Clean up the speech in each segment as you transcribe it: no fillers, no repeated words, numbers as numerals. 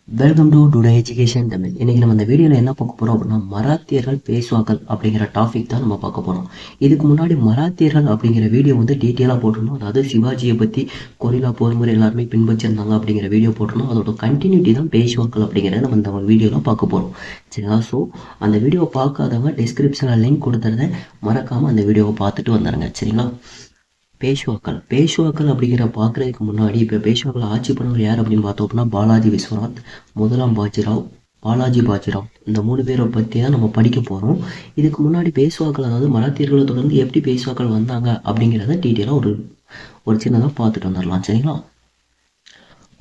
Welcome to today education Tamil. இன்றைக்கி நம்ம இந்த வீடியோவில் என்ன பார்க்க போகிறோம் அப்படின்னா, மராத்தியர்கள் பேஷ்வாக்கள் அப்படிங்கிற டாபிக் தான் நம்ம பார்க்க போகிறோம். இதுக்கு முன்னாடி மராத்தியர்கள் அப்படிங்கிற வீடியோ வந்து டீட்டெயிலாக போட்டிருந்தோம். அதாவது சிவாஜியை பற்றி கொரில்லா போர் முறை எல்லாருமே பின்பற்றிருந்தாங்க அப்படிங்கிற வீடியோ போட்டிருந்தோம். அதோட கண்டினியூட்டி தான் பேஷ்வாக்கள் அப்படிங்கிறத நம்ம இந்த வீடியோவில் பார்க்க போகிறோம். சரிங்களா? ஸோ அந்த வீடியோவை பார்க்காதவங்க டிஸ்கிரிப்ஷனில் லிங்க் கொடுத்துருந்தேன், மறக்காமல் அந்த வீடியோவை பார்த்துட்டு வந்துடுங்க. சரிங்களா? பேஷ்வாக்கள் அப்படிங்கிற பார்க்குறதுக்கு முன்னாடி இப்போ பேஷ்வாக்கள் ஆட்சி பண்ணவர் யார் அப்படின்னு பார்த்தோம் அப்படின்னா, பாலாஜி விஸ்வநாத், முதலாம் பாஜிராவ், பாலாஜி பாஜிராவ், இந்த 3 பேரை பற்றி தான் நம்ம படிக்க போகிறோம். இதுக்கு முன்னாடி பேஷ்வாக்கள், அதாவது மராத்தியர்களை தொடர்ந்து எப்படி பேஷ்வாக்கள் வந்தாங்க அப்படிங்கிறத டீட்டெயிலாக ஒரு சின்னதாக பார்த்துட்டு வந்துடலாம். சரிங்களா?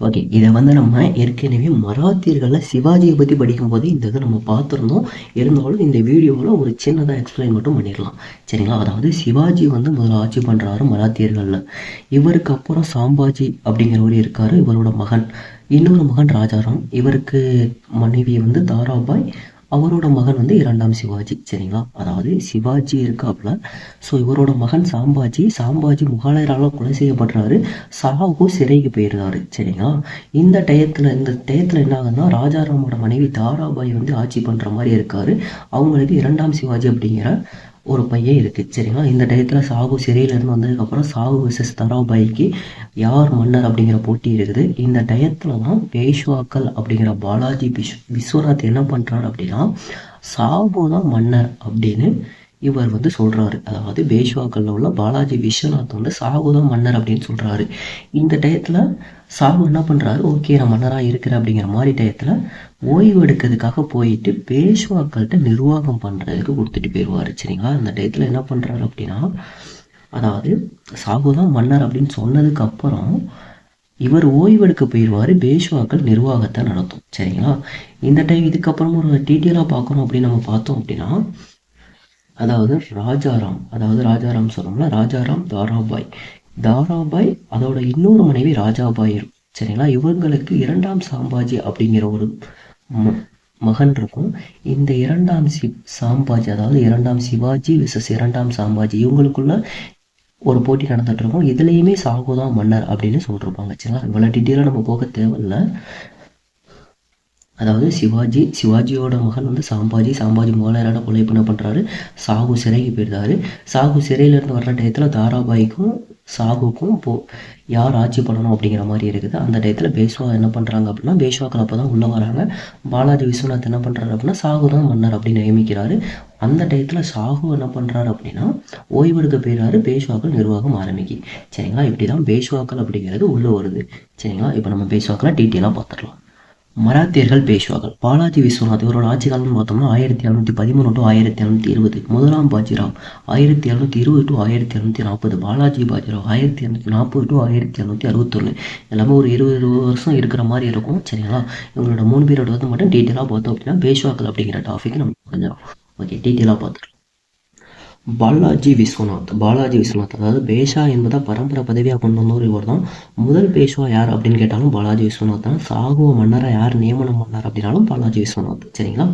ஓகே, இதை வந்து நம்ம ஏற்கனவே மராத்தியர்களில் சிவாஜியை பற்றி படிக்கும்போது இந்த இதை நம்ம பார்த்துருந்தோம். இருந்தாலும் இந்த வீடியோவில் ஒரு சின்னதாக எக்ஸ்பிளைன் மட்டும் பண்ணிடலாம். சரிங்களா? அதாவது சிவாஜி வந்து முதல்ல ஆட்சி பண்ணுறாரு மராத்தியர்களில். இவருக்கு அப்புறம் சாம்பாஜி அப்படிங்கிறவர் இருக்கார், இவரோட மகன். இன்னொரு மகன் ராஜாராம், இவருக்கு மனைவி வந்து தாராபாய், அவரோட மகன் வந்து 2ஆம் சிவாஜி. சரிங்களா? அதாவது சிவாஜி இருக்காப்புல. ஸோ இவரோட மகன் சாம்பாஜி முகலாயரால் கொலை செய்யப்படுறாரு. சாஹு சிறைக்கு போயிடுறாரு. சரிங்களா? இந்த டயத்தில் என்ன ஆகுதுன்னா, ராஜாராமோட மனைவி தாராபாய் வந்து ஆட்சி பண்ணுற மாதிரி இருக்காரு. அவங்களுக்கு 2ஆம் சிவாஜி அப்படிங்கிற ஒரு பையன் இருக்குது. சரிங்களா? இந்த டயத்தில் சாகு சிறையிலேருந்து வந்ததுக்கப்புறம் சாகு விசஸ் தாராபாய்க்கு யார் மன்னர் அப்படிங்கிற போட்டி இருக்குது. இந்த டயத்தில் தான் பேஷ்வாக்கள் அப்படிங்கிற பாலாஜி விஸ்வநாத் என்ன பண்ணுறாரு அப்படின்னா, சாகு தான் மன்னர் அப்படின்னு இவர் வந்து சொல்கிறாரு. அதாவது பேஷ்வாக்களில் உள்ள பாலாஜி விஸ்வநாத் வந்து சாகு தான் மன்னர் அப்படின்னு சொல்கிறாரு. இந்த டயத்தில் சாகு என்ன பண்ணுறாரு, ஓகே நான் மன்னராக இருக்கிறேன் அப்படிங்கிற மாதிரி டயத்தில் ஓய்வு எடுக்கிறதுக்காக போயிட்டு பேஷ்வாக்கள்கிட்ட நிர்வாகம் பண்ணுறதுக்கு கொடுத்துட்டு போயிடுவார். சரிங்களா? அந்த டயத்தில் என்ன பண்ணுறாரு அப்படின்னா, அதாவது சாகு தான் மன்னர் அப்படின்னு சொன்னதுக்கு அப்புறம் இவர் ஓய்வெடுக்க போயிடுவார், பேஷ்வாக்கள் நிர்வாகத்தை நடத்தும். சரிங்களா? இந்த டைம் இதுக்கப்புறம் ஒரு டீட்டெயிலாக பார்க்கணும் அப்படின்னு நம்ம பார்த்தோம் அப்படின்னா, அதாவது ராஜாராம் சொன்னோம்னா, ராஜாராம் தாராபாய் அதோட இன்னொரு மனைவி ராஜாபாய் இருக்கும். சரிங்களா? இவங்களுக்கு 2ஆம் சாம்பாஜி அப்படிங்கிற ஒரு மகன் இருக்கும். இந்த 2ஆம் சாம்பாஜி, அதாவது 2ஆம் சிவாஜி விசஸ் 2ஆம் சாம்பாஜி, இவங்களுக்குள்ள ஒரு போட்டி நடந்துட்டு இருக்கும். இதுலேயுமே சாகுதான் மன்னர் அப்படின்னு சொல்லிருப்பாங்க. சரிங்களா? இவ்வளோ டீட்டெயிலாக நம்ம போக தேவையில்லை. அதாவது சிவாஜியோட மகன் வந்து சாம்பாஜி முகலாயரால் கொலை பண்ணுறாரு. சாகு சிறைக்கு போயிடுறாரு. சாகு சிறையிலேருந்து வர்ற டயத்தில் தாராபாய்க்கும் சாகுக்கும் யார் ஆட்சி பண்ணணும் அப்படிங்கிற மாதிரி இருக்குது. அந்த டயத்தில் பேஷ்வா என்ன பண்ணுறாங்க அப்படின்னா, பேஷ்வாக்கள் அப்போ தான் உள்ளே வராங்க. பாலாஜி விஸ்வநாத் என்ன பண்ணுறாரு அப்படின்னா, சாகு தான் மன்னர் அப்படின்னு நியமிக்கிறாரு. அந்த டயத்தில் சாகு என்ன பண்ணுறாரு அப்படின்னா, ஓய்வெடுக்க போயிடுறாரு. பேஷ்வாக்கள் நிர்வாகம் ஆரம்பிக்கு. சரிங்களா? இப்படி தான் பேஷ்வாக்கள் அப்படிங்கிறது உள்ளே வருது. சரிங்களா? இப்போ நம்ம பேஷ்வாக்களை டீட்டெயிலாக பார்த்துடலாம். மராத்தியர்கள் பேஷ்வாக்கள். பாலாஜி விஸ்வநாத் இவரோட ஆட்சி காலம்னு பார்த்தோம்னா 1713 டு 1720. முதலாம் பாஜிராவ் 1720 டு 1740. பாலாஜி பாஜிராவ் 1740 டு 1761. எல்லாமே ஒரு 20 வருஷம் இருக்கிற மாதிரி இருக்கும். சரிங்களா? இவங்களோட 3 பேரோட வந்து மட்டும் டீட்டெயிலாக பார்த்தோம் அப்படின்னா பேஷ்வாக்கள் அப்படிங்கிற டாபிக் நம்ம கொஞ்சம் ஓகே டீட்டெயிலாக பார்த்துருக்கோம். பாலாஜி விஸ்வநாத் அதாவது பேஷா என்பதை பரம்பரை பதவியாக கொண்டு வந்தவர் இவர் தான். முதல் பேஷ்வா யார் அப்படின்னு கேட்டாலும் பாலாஜி விஸ்வநாத் தான். சாகுவ மன்னராக யார் நியமனம் பண்ணார் அப்படின்னாலும் பாலாஜி விஸ்வநாத். சரிங்களா?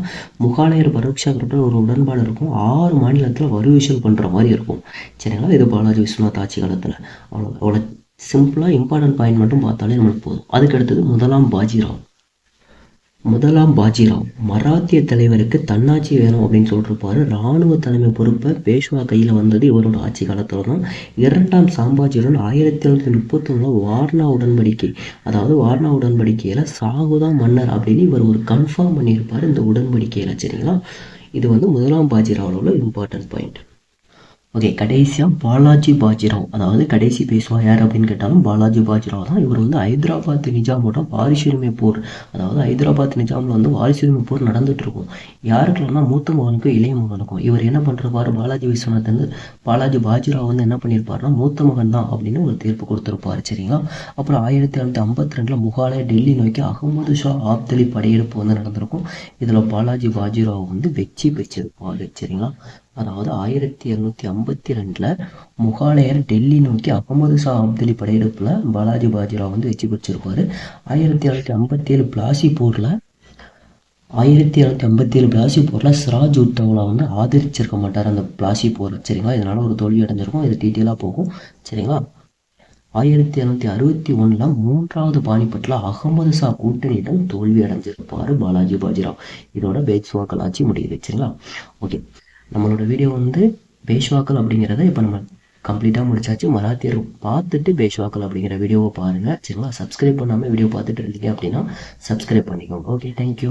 முகாலயர் பரோட்சாக்கள் ஒரு உடன்பாடு இருக்கும். 6 மாநிலத்தில் வரி வசூல் பண்ணுற மாதிரி இருக்கும். சரிங்களா? இது பாலாஜி விஸ்வநாத் ஆட்சி காலத்தில். அவ்வளோ சிம்பிளாக இம்பார்ட்டன்ட் பாயிண்ட் மட்டும் பார்த்தாலே நம்மளுக்கு போதும். அதுக்கு அடுத்தது முதலாம் பாஜிராவ் மராத்திய தலைவருக்கு தன்னாட்சி வேணும் அப்படின்னு சொல்லிருப்பாரு. இராணுவ தலைமை பொறுப்பை பேஷ்வா கையில் வந்தது இவரோட ஆட்சி காலத்தில் தான். 2ஆம் சாம்பாஜியுடன் 1731 வார்னா உடன்படிக்கையில் சாகுதான் மன்னர் அப்படின்னு இவர் ஒரு கன்ஃபார்ம் பண்ணியிருப்பார் இந்த உடன்படிக்கையில். சரிங்களா? இது வந்து முதலாம் பாஜிராவில் உள்ள இம்பார்ட்டன்ட் பாயிண்ட். ஓகே, கடைசியாக பாலாஜி பாஜிராவ், அதாவது கடைசி பேஷ்வா யார் அப்படின்னு கேட்டாலும் பாலாஜி பாஜிராவ் தான். இவர் வந்து ஹைதராபாத் நிஜாமோட வாரிசுரிமை போர், அதாவது ஹைதராபாத் நிஜாமில் வந்து வாரிசுரிமை போர் நடந்துட்டு இருக்கும். யாருக்கெல்லாம்னா மூத்த மகனுக்கும் இளைய மகனுக்கும். இவர் என்ன பண்ணுறப்பாரு, பாலாஜி விஸ்வநாத் வந்து பாலாஜி பாஜிராவ் வந்து என்ன பண்ணியிருப்பாருன்னா, மூத்த மகன் தான் அப்படின்னு ஒரு தீர்ப்பு கொடுத்துருப்பாரு. சரிங்களா? அப்புறம் 1752 முகாலய டெல்லி நோக்கி அகமது ஷா ஆப்தலி படையெடுப்பு வந்து நடந்திருக்கும். இதில் பாலாஜி பாஜிராவ் வந்து வெற்றி பெற்றிருப்பாரு. சரிங்களா? அதாவது 1752 முகாலயர் டெல்லி நோக்கி அகமது ஷா ஆப்தலி படையெடுப்பில் பாலாஜி பாஜிராவ் வந்து வெற்றி பெற்றிருப்பாரு. 1757 பிளாசி போரில் சிராஜ் உத்தவ்லா வந்து ஆதரிச்சிருக்க மாட்டார் அந்த பிளாசி போர். சரிங்களா? இதனால ஒரு தோல்வி அடைஞ்சிருக்கும். இது டீட்டெயிலாக போகும். சரிங்களா? 1761 மூன்றாவது பானிபட்டில் அகமது ஷா கூட்டணியிடம் தோல்வி அடைஞ்சிருப்பாரு பாலாஜி பாஜிராவ். இதோட பேஷ்வாக்கள் ஆட்சி முடியுது. சரிங்களா? ஓகே, நம்மளோட வீடியோ பேஷ்வாக்கள் அப்படிங்கிறத இப்போ நம்ம கம்ப்ளீட்டாக முடிச்சாச்சு. மராத்தியர் பார்த்துட்டு பேஷ்வாக்கள் அப்படிங்கிற வீடியோவை பாருங்கள். சரிங்களா? சப்ஸ்கிரைப் பண்ணாமல் வீடியோ பார்த்துட்டு இருந்தீங்க அப்படின்னா சப்ஸ்கிரைப் பண்ணிக்கோங்க. Okay, thank you.